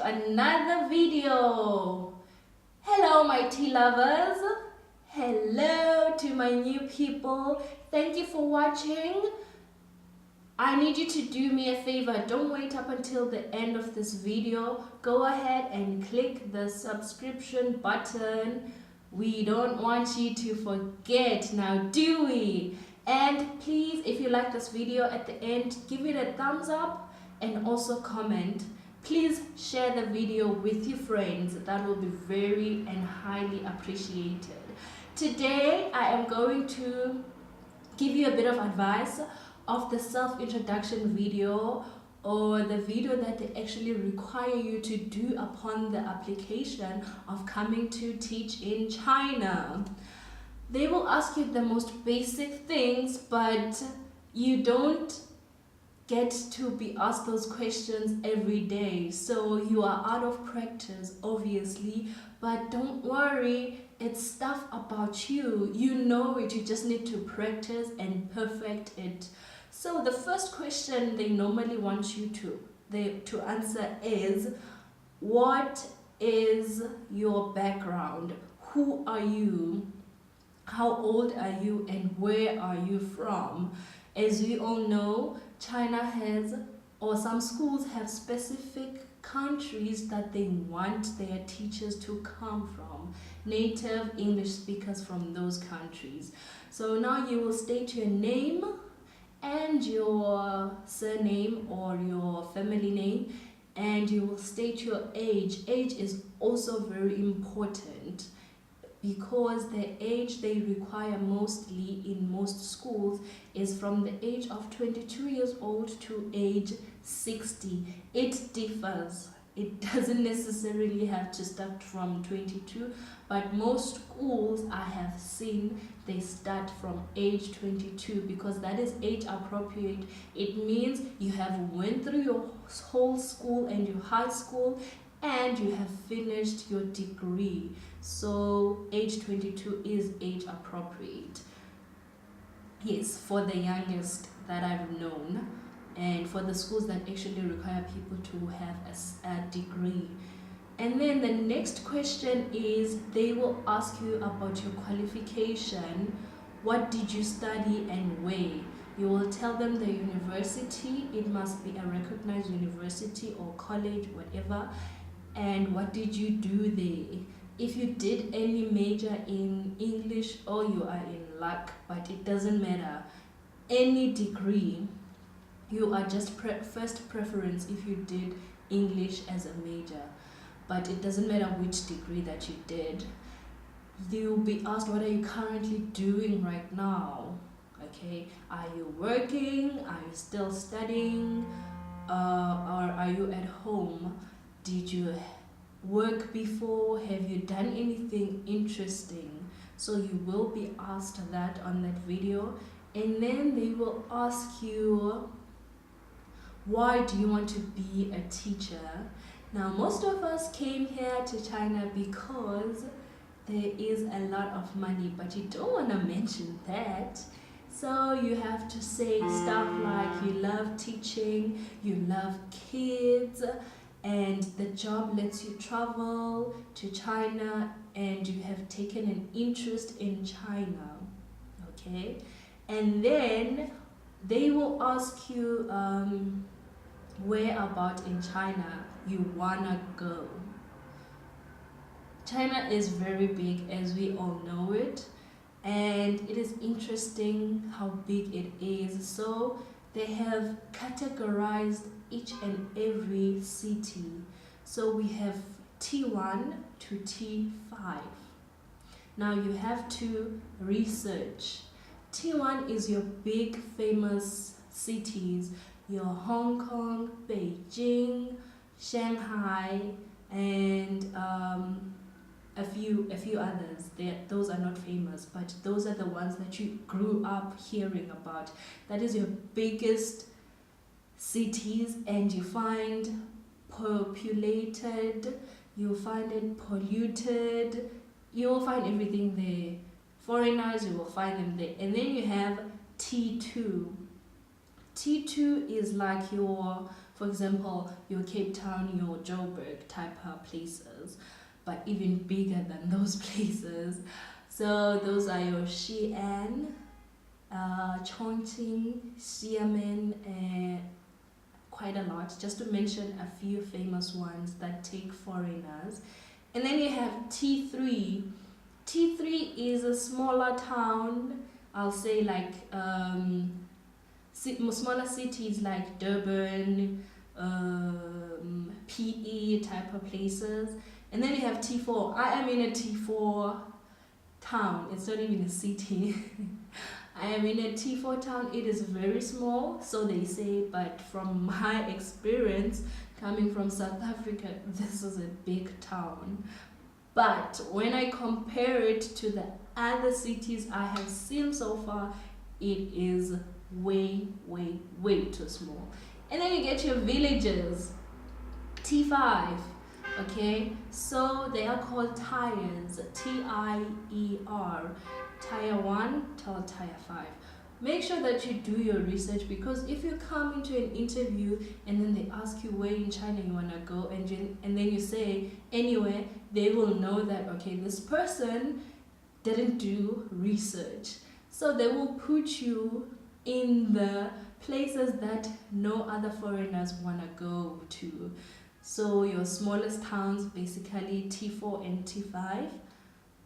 to another video. Hello my tea lovers. Hello to my new people. Thank you for watching. I need you to do me a favor. Don't wait up until the end of this video. Go ahead and click the subscription button. We don't want you to forget now, do we? And please, if you like this video, at the end give it a thumbs up and also comment. Please share the video with your friends. That will be very and highly appreciated. Today I am going to give you a bit of advice of the self-introduction video, or the video that they actually require you to do upon the application of coming to teach in China. They will ask you the most basic things, but you don't get to be asked those questions every day, so you are out of practice obviously, but don't worry, it's stuff about you. You know it, you just need to practice and perfect it. So the first question they normally want you to answer is, what is your background? Who are you? How old are you and where are you from? As we all know, China has, or some schools have, specific countries that they want their teachers to come from, native English speakers from those countries. So now you will state your name and your surname or your family name, and you will state your age. Age is also very important, because the age they require mostly in most schools is from the age of 22 years old to age 60. It differs. It doesn't necessarily have to start from 22, but most schools I have seen, they start from age 22 because that is age appropriate. It means you have went through your whole school and your high school and you have finished your degree. So age 22 is age appropriate. Yes, for the youngest that I've known, and for the schools that actually require people to have a degree. And then the next question is, they will ask you about your qualification. What did you study and where? You will tell them the university. It must be a recognized university or college, whatever. And what did you do there? If you did any major in English, or you are in luck, but it doesn't matter. Any degree, you are just first preference if you did English as a major, but it doesn't matter which degree that you did. You'll be asked, what are you currently doing right now? Okay, are you working? Are you still studying? Or are you at home? Did you work before? Have you done anything interesting? So you will be asked that on that video. And then they will ask you, why do you want to be a teacher? Now most of us came here to China because there is a lot of money, but you don't want to mention that. So you have to say stuff like you love teaching, you love kids, and the job lets you travel to China and you have taken an interest in China. Okay, and then they will ask you where about in China you wanna go. China is very big, as we all know it, and it is interesting how big it is. So they have categorized each and every city. So we have T1 to T5. Now you have to research. T1 is your big famous cities, your Hong Kong, Beijing, Shanghai, and a few others. Those are not famous, but those are the ones that you grew up hearing about. That is your biggest cities, and you find populated, you find it polluted, you will find everything there. Foreigners, you will find them there. And then you have T2. T2 is like your, For example, your Cape Town, your Joburg type of places, but even bigger than those places. So those are your Xi'an, Chongqing, Xiamen, and quite a lot, just to mention a few famous ones that take foreigners. And then you have T3. T3 is a smaller town, I'll say like smaller cities like Durban, PE type of places. And then you have T4. I am in a T4 town. It's not even a city. I am in a T4 town. It is very small, so they say, but from my experience coming from South Africa, this is a big town. But when I compare it to the other cities I have seen so far, it is way, way, way too small. And then you get your villages. T5. Okay, so they are called tiers, T-I-E-R, tier 1 till tier 5. Make sure that you do your research, because if you come into an interview and then they ask you where in China you want to go, and then you say anywhere, they will know that, okay, this person didn't do research. So they will put you in the places that no other foreigners want to go to. So your smallest towns, basically T4 and T5.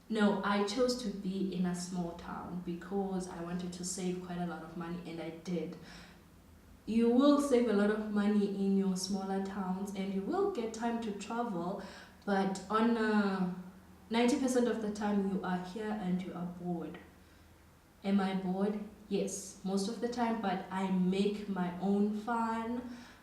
No, I chose to be in a small town because I wanted to save quite a lot of money, and I did. You will save a lot of money in your smaller towns, and you will get time to travel, but on 90% of the time you are here and you are bored. Am I bored? Yes, most of the time, but I make my own fun.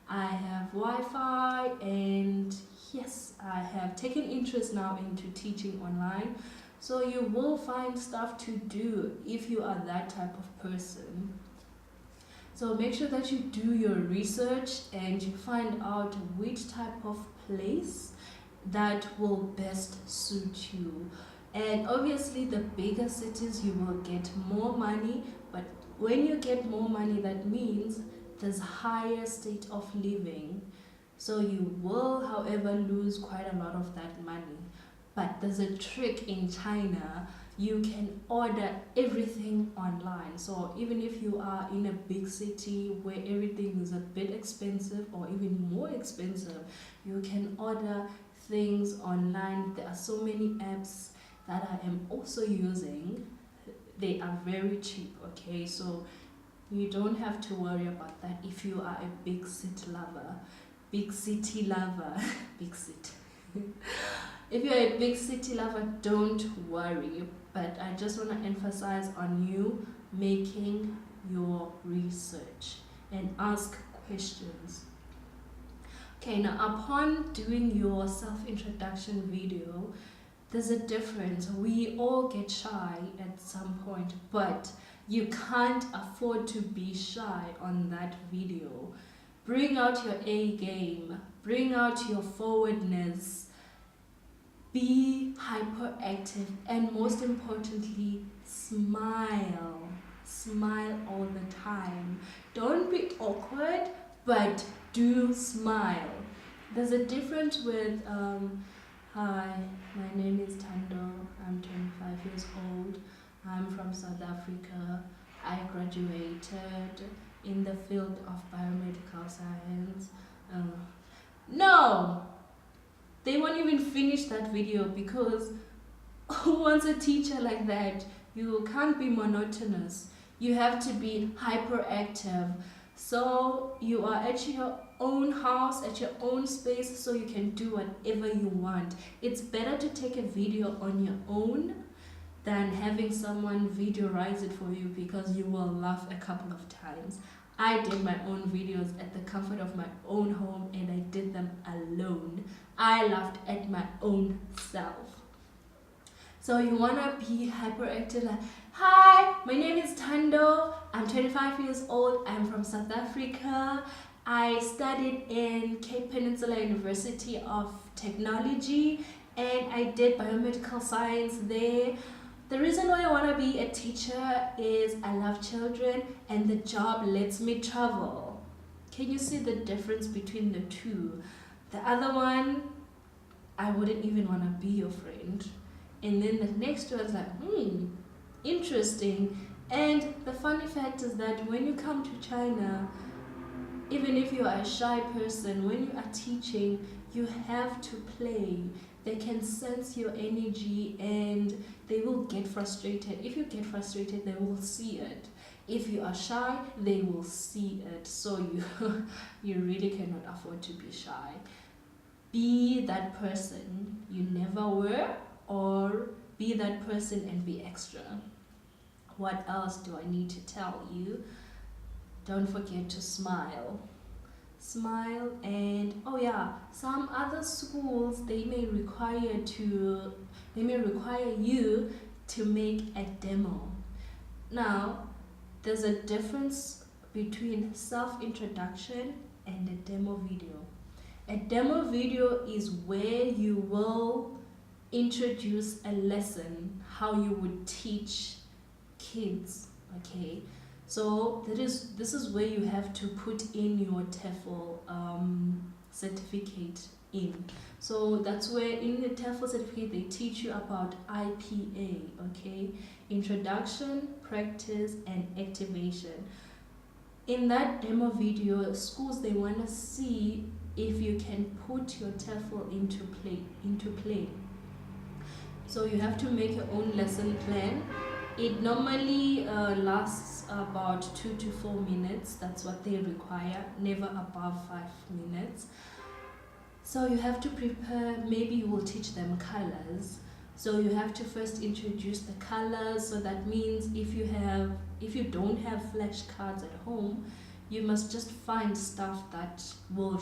I have Wi-Fi, and yes, I have taken interest now into teaching online. So you will find stuff to do if you are that type of person. So make sure that you do your research and you find out which type of place that will best suit you. And obviously the bigger cities you will get more money, but when you get more money, that means there's higher state of living. So you will, however, lose quite a lot of that money. But there's a trick in China. You can order everything online. So even if you are in a big city where everything is a bit expensive or even more expensive, you can order things online. There are so many apps that I am also using. They are very cheap, okay? So you don't have to worry about that if you are a big city lover. Big city lover. Big city. If you're a big city lover, don't worry. But I just want to emphasize on you making your research and ask questions. Okay, now upon doing your self-introduction video, there's a difference. We all get shy at some point, but you can't afford to be shy on that video. Bring out your A game, bring out your forwardness, be hyperactive, and most importantly, smile. Smile all the time. Don't be awkward, but do smile. There's a difference with hi, my name is Tando, I'm 25 years old, I'm from South Africa, I graduated in the field of biomedical science. No! They won't even finish that video, because who wants a teacher like that? You can't be monotonous. You have to be hyperactive. So you are at your own house, at your own space, so you can do whatever you want. It's better to take a video on your own than having someone videoize it for you, because you will laugh a couple of times. I did my own videos at the comfort of my own home, and I did them alone. I laughed at my own self. So you wanna be hyperactive, like, hi, my name is Tando, I'm 25 years old, I'm from South Africa. I studied in Cape Peninsula University of Technology, and I did biomedical science there. The reason why I want to be a teacher is I love children and the job lets me travel. Can you see the difference between the two? The other one, I wouldn't even want to be your friend. And then the next one is like, interesting. And the funny fact is that when you come to China, even if you are a shy person, when you are teaching, you have to play. They can sense your energy and they will get frustrated. If you get frustrated, they will see it. If you are shy, they will see it. So you really cannot afford to be shy. Be that person you never were, or be that person and be extra. What else do I need to tell you? Don't forget to smile. Smile. And oh yeah, some other schools, they may require you to make a demo. Now, there's a difference between self-introduction and a demo video. A demo video is where you will introduce a lesson, how you would teach kids, okay? So this is where you have to put in your TEFL certificate in. So that's where in the TEFL certificate they teach you about IPA, okay? Introduction, practice, and activation. In that demo video, schools, they want to see if you can put your TEFL into play. So you have to make your own lesson plan. It normally lasts about 2 to 4 minutes. That's what they require, never above 5 minutes. So you have to prepare, maybe you will teach them colors. So you have to first introduce the colors. So that means if you don't have flashcards at home, you must just find stuff that will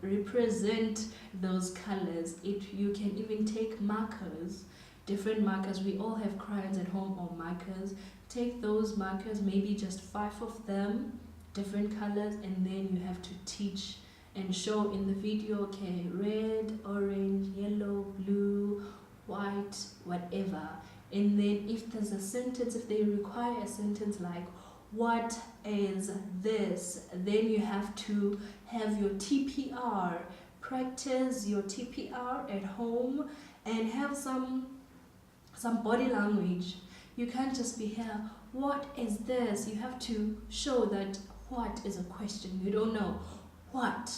represent those colors. You can even take markers, different markers. We all have crayons at home or markers. Take those markers, maybe just 5 of them, different colors, and then you have to teach and show in the video, okay, red, orange, yellow, blue, white, whatever. And then if there's a sentence, if they require a sentence like, what is this? Then you have to have your TPR, practice your TPR at home, and have some body language. You can't just be here, what is this? You have to show that what is a question. You don't know. What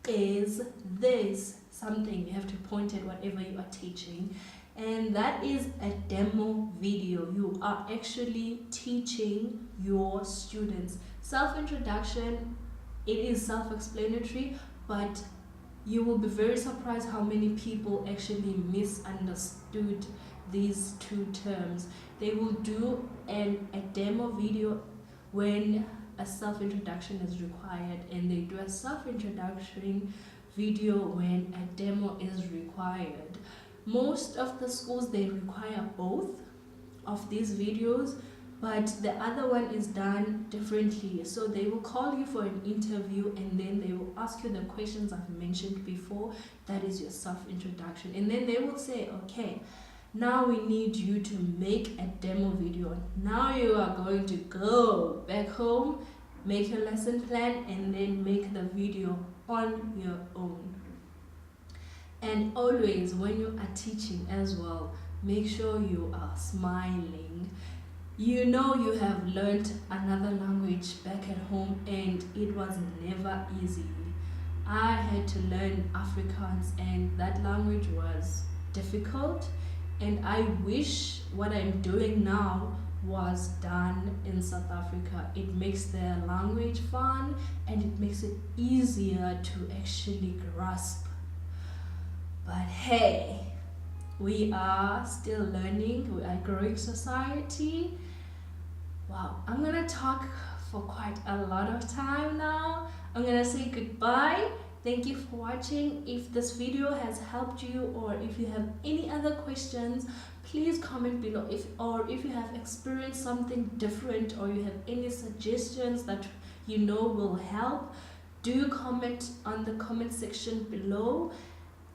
is this? Something. You have to point at whatever you are teaching. And that is a demo video. You are actually teaching your students. Self-introduction, it is self-explanatory, but you will be very surprised how many people actually misunderstood these two terms. They will do a demo video when a self-introduction is required, and they do a self-introduction video when a demo is required. Most of the schools, they require both of these videos, but the other one is done differently. So they will call you for an interview, and then they will ask you the questions I've mentioned before. That is your self-introduction. And then they will say, okay, now we need you to make a demo video. Now you are going to go back home, make your lesson plan, and then make the video on your own. And always when you are teaching as well, make sure you are smiling. You know you have learned another language back at home, and it was never easy. I had to learn Afrikaans, and that language was difficult. And I wish what I'm doing now was done in South Africa. It makes their language fun, and it makes it easier to actually grasp. But hey, we are still learning. We are a growing society. Wow, I'm gonna talk for quite a lot of time now. I'm gonna say goodbye. Thank you for watching. If this video has helped you, or if you have any other questions, please comment below. If you have experienced something different, or you have any suggestions that you know will help, do comment on the comment section below.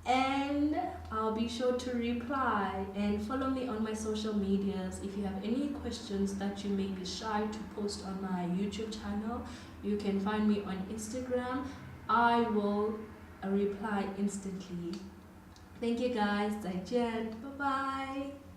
and I'll be sure to reply. And follow me on my social medias. If you have any questions that you may be shy to post on my YouTube channel, you can find me on Instagram. I will reply instantly. Thank you guys. 再见. Bye bye.